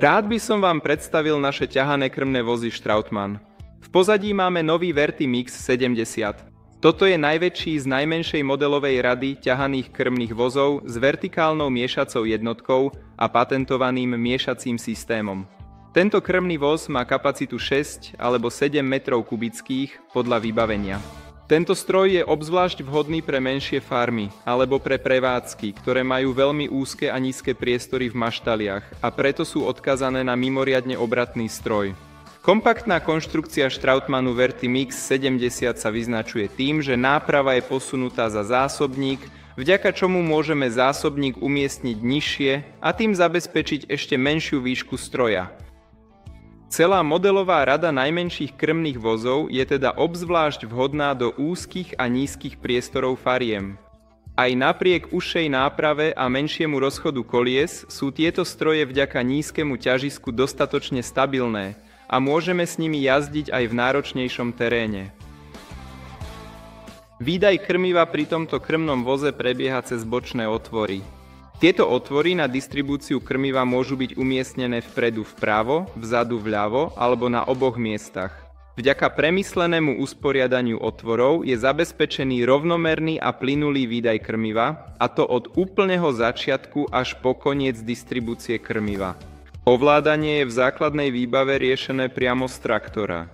Rád by som vám predstavil naše ťahané krmné vozy Strautmann. V pozadí máme nový Vertimix 70. Toto je najväčší z najmenšej modelovej rady ťahaných krmných vozov s vertikálnou miešacou jednotkou a patentovaným miešacím systémom. Tento krmný voz má kapacitu 6 alebo 7 metrov kubických podľa vybavenia. Tento stroj je obzvlášť vhodný pre menšie farmy alebo pre prevádzky, ktoré majú veľmi úzke a nízke priestory v maštaliach a preto sú odkazané na mimoriadne obratný stroj. Kompaktná konštrukcia Strautmannu Vertimix 70 sa vyznačuje tým, že náprava je posunutá za zásobník, vďaka čomu môžeme zásobník umiestniť nižšie a tým zabezpečiť ešte menšiu výšku stroja. Celá modelová rada najmenších krmných vozov je teda obzvlášť vhodná do úzkych a nízkych priestorov fariem. Aj napriek užšej náprave a menšiemu rozchodu kolies sú tieto stroje vďaka nízkemu ťažisku dostatočne stabilné a môžeme s nimi jazdiť aj v náročnejšom teréne. Výdaj krmiva pri tomto krmnom voze prebieha cez bočné otvory. Tieto otvory na distribúciu krmiva môžu byť umiestnené vpredu vpravo, vzadu vľavo alebo na oboch miestach. Vďaka premyslenému usporiadaniu otvorov je zabezpečený rovnomerný a plynulý výdaj krmiva, a to od úplného začiatku až po koniec distribúcie krmiva. Ovládanie je v základnej výbave riešené priamo z traktora.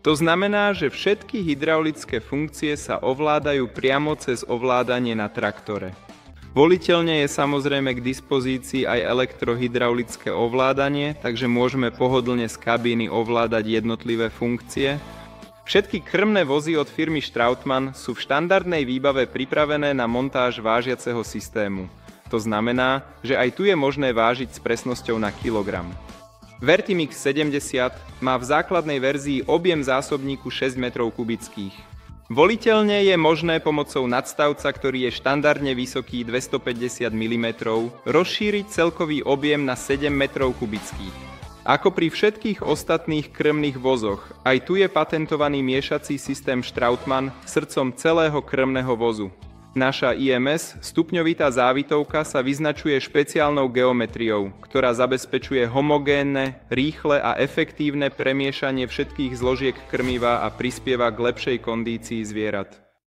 To znamená, že všetky hydraulické funkcie sa ovládajú priamo cez ovládanie na traktore. Voliteľne je samozrejme k dispozícii aj elektrohydraulické ovládanie, takže môžeme pohodlne z kabíny ovládať jednotlivé funkcie. Všetky krmné vozy od firmy Strautmann sú v štandardnej výbave pripravené na montáž vážiaceho systému. To znamená, že aj tu je možné vážiť s presnosťou na kilogram. Vertimix 70 má v základnej verzii objem zásobníku 6 metrov kubických. Voliteľne je možné pomocou nadstavca, ktorý je štandardne vysoký 250 mm, rozšíriť celkový objem na 7 metrov kubických. Ako pri všetkých ostatných krmných vozoch, aj tu je patentovaný miešací systém Strautmann srdcom celého krmného vozu. Naša IMS stupňovitá závitovka sa vyznačuje špeciálnou geometriou, ktorá zabezpečuje homogénne, rýchle a efektívne premiešanie všetkých zložiek krmiva a prispieva k lepšej kondícii zvierat.